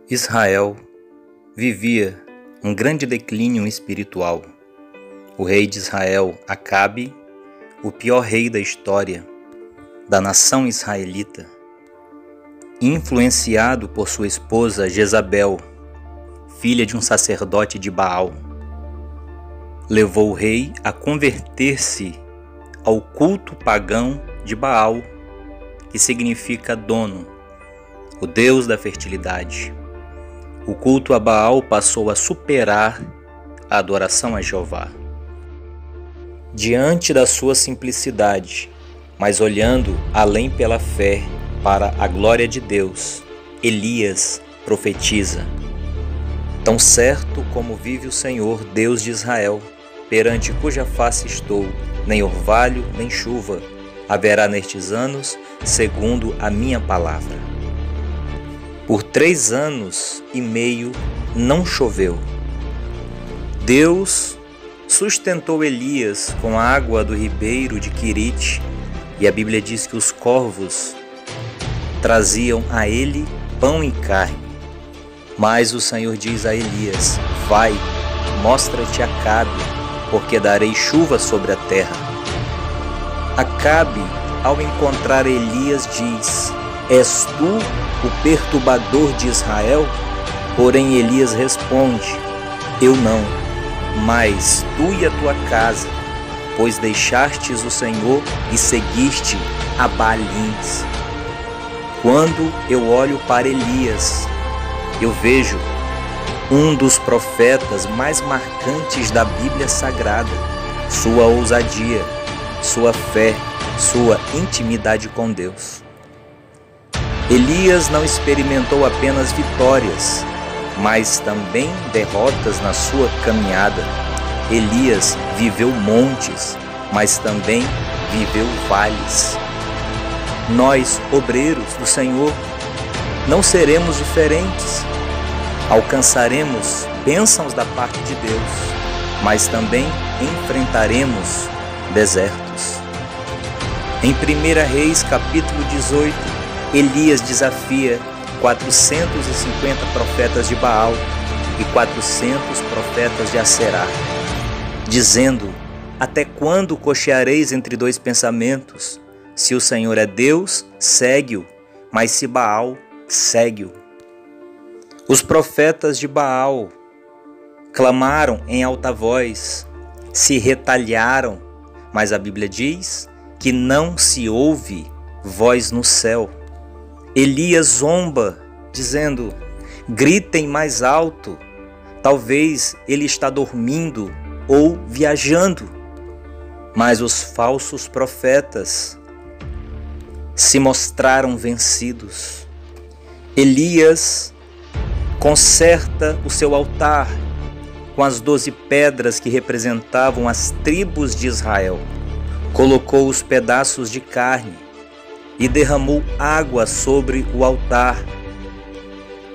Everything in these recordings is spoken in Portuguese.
Israel vivia um grande declínio espiritual. O rei de Israel, Acabe, o pior rei da história da nação israelita, influenciado por sua esposa Jezabel, filha de um sacerdote de Baal, levou o rei a converter-se ao culto pagão de Baal, que significa dono, o deus da fertilidade. O culto a Baal passou a superar a adoração a Jeová. Diante da sua simplicidade, mas olhando além pela fé para a glória de Deus, Elias profetiza: tão certo como vive o Senhor, Deus de Israel, perante cuja face estou, nem orvalho nem chuva haverá nestes anos, segundo a minha palavra. Por 3 anos e meio não choveu. Deus sustentou Elias com a água do ribeiro de Querite, e a Bíblia diz que os corvos traziam a ele pão e carne. Mas o Senhor diz a Elias: vai, mostra-te a Acabe, porque darei chuva sobre a terra. Acabe, ao encontrar Elias, diz: és tu o perturbador de Israel? Porém Elias responde: eu não, mas tu e a tua casa, pois deixastes o Senhor e seguiste a Baalins. Quando eu olho para Elias, eu vejo um dos profetas mais marcantes da Bíblia Sagrada, sua ousadia, sua fé, sua intimidade com Deus. Elias não experimentou apenas vitórias, mas também derrotas na sua caminhada. Elias viveu montes, mas também viveu vales. Nós, obreiros do Senhor, não seremos diferentes. Alcançaremos bênçãos da parte de Deus, mas também enfrentaremos desertos. Em 1 Reis, capítulo 18, Elias desafia 450 profetas de Baal e 400 profetas de Aserá, dizendo: até quando cocheareis entre 2 pensamentos? Se o Senhor é Deus, segue-o, mas se Baal, segue-o. Os profetas de Baal clamaram em alta voz, se retalharam, mas a Bíblia diz que não se ouve voz no céu. Elias zomba, dizendo: gritem mais alto, talvez ele está dormindo ou viajando. Mas os falsos profetas se mostraram vencidos. Elias conserta o seu altar com as 12 pedras que representavam as tribos de Israel. Colocou os pedaços de carne e derramou água sobre o altar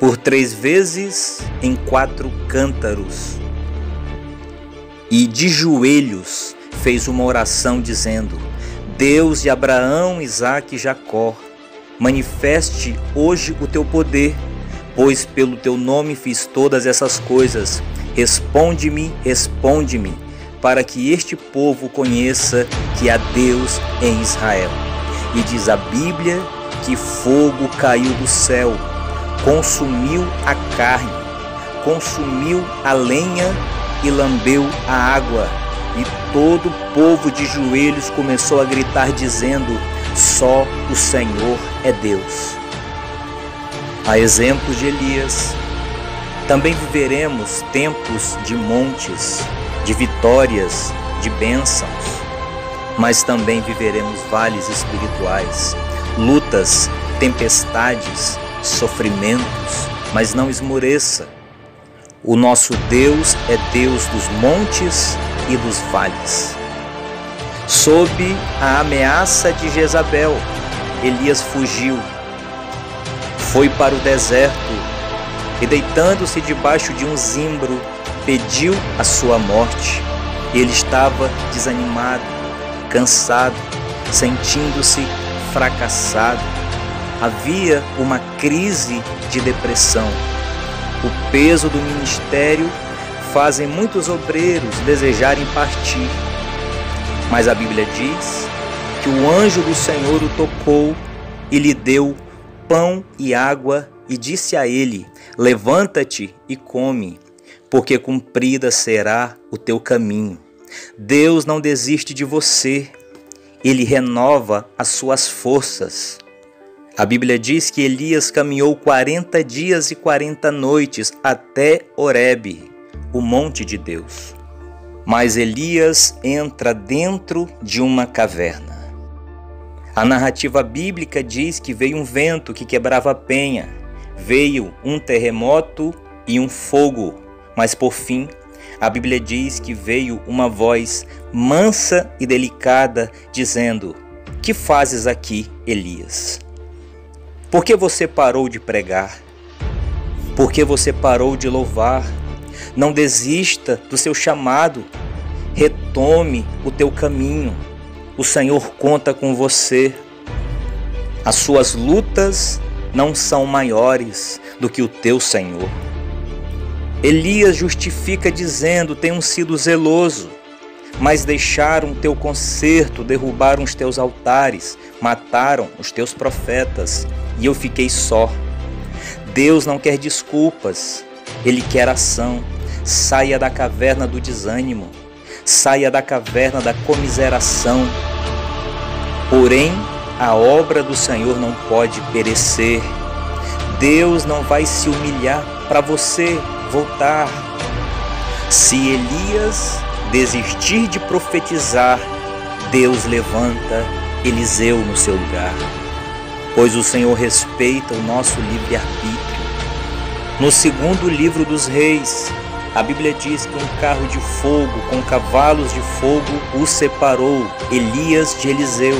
por 3 vezes em 4 cântaros. E de joelhos fez uma oração dizendo: Deus de Abraão, Isaque e Jacó, manifeste hoje o teu poder, pois pelo teu nome fiz todas essas coisas. Responde-me, responde-me, para que este povo conheça que há Deus em Israel. E diz a Bíblia que fogo caiu do céu, consumiu a carne, consumiu a lenha e lambeu a água. E todo o povo de joelhos começou a gritar dizendo: só o Senhor é Deus. A exemplo de Elias, também viveremos tempos de montes, de vitórias, de bênçãos, mas também viveremos vales espirituais, lutas, tempestades, sofrimentos, mas não esmoreça. O nosso Deus é Deus dos montes e dos vales. Sob a ameaça de Jezabel, Elias fugiu, foi para o deserto e, deitando-se debaixo de um zimbro, pediu a sua morte. Ele estava desanimado, cansado, sentindo-se fracassado. Havia uma crise de depressão. o peso do ministério fazem muitos obreiros desejarem partir. Mas a Bíblia diz que o anjo do Senhor o tocou e lhe deu pão e água e disse a ele: levanta-te e come, porque cumprida será o teu caminho. Deus não desiste de você, Ele renova as suas forças. A Bíblia diz que Elias caminhou 40 dias e 40 noites até Horebe, o monte de Deus. Mas Elias entra dentro de uma caverna. A narrativa bíblica diz que veio um vento que quebrava a penha, veio um terremoto e um fogo, mas por fim, a Bíblia diz que veio uma voz mansa e delicada dizendo: que fazes aqui, Elias? Por que você parou de pregar? Por que você parou de louvar? Não desista do seu chamado, retome o teu caminho. O Senhor conta com você. As suas lutas não são maiores do que o teu Senhor. Elias justifica dizendo: tenho sido zeloso, mas deixaram teu concerto, derrubaram os teus altares, mataram os teus profetas, e eu fiquei só. Deus não quer desculpas, Ele quer ação. Saia da caverna do desânimo, saia da caverna da comiseração. Porém, a obra do Senhor não pode perecer. Deus não vai se humilhar para você voltar. Se Elias desistir de profetizar, Deus levanta Eliseu no seu lugar, pois o Senhor respeita o nosso livre-arbítrio. No segundo livro dos Reis, a Bíblia diz que um carro de fogo com cavalos de fogo o separou, Elias de Eliseu,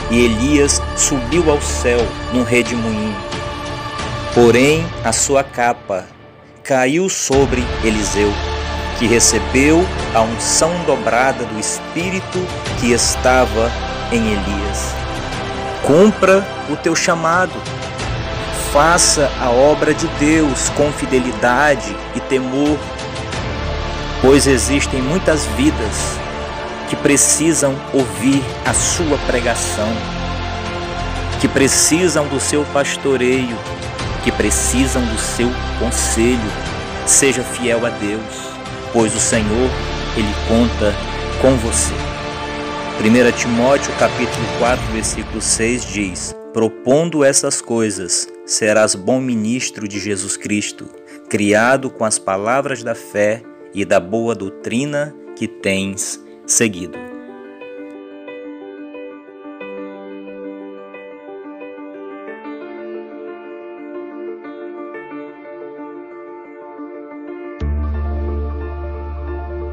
e Elias subiu ao céu num redemoinho. Porém, a sua capa caiu sobre Eliseu, que recebeu a unção dobrada do Espírito que estava em Elias. Cumpra o teu chamado, faça a obra de Deus com fidelidade e temor, pois existem muitas vidas que precisam ouvir a sua pregação, que precisam do seu pastoreio, que precisam do seu conselho. Seja fiel a Deus, pois o Senhor, Ele conta com você. 1 Timóteo capítulo 4, versículo 6 diz: propondo essas coisas, serás bom ministro de Jesus Cristo, criado com as palavras da fé e da boa doutrina que tens seguido.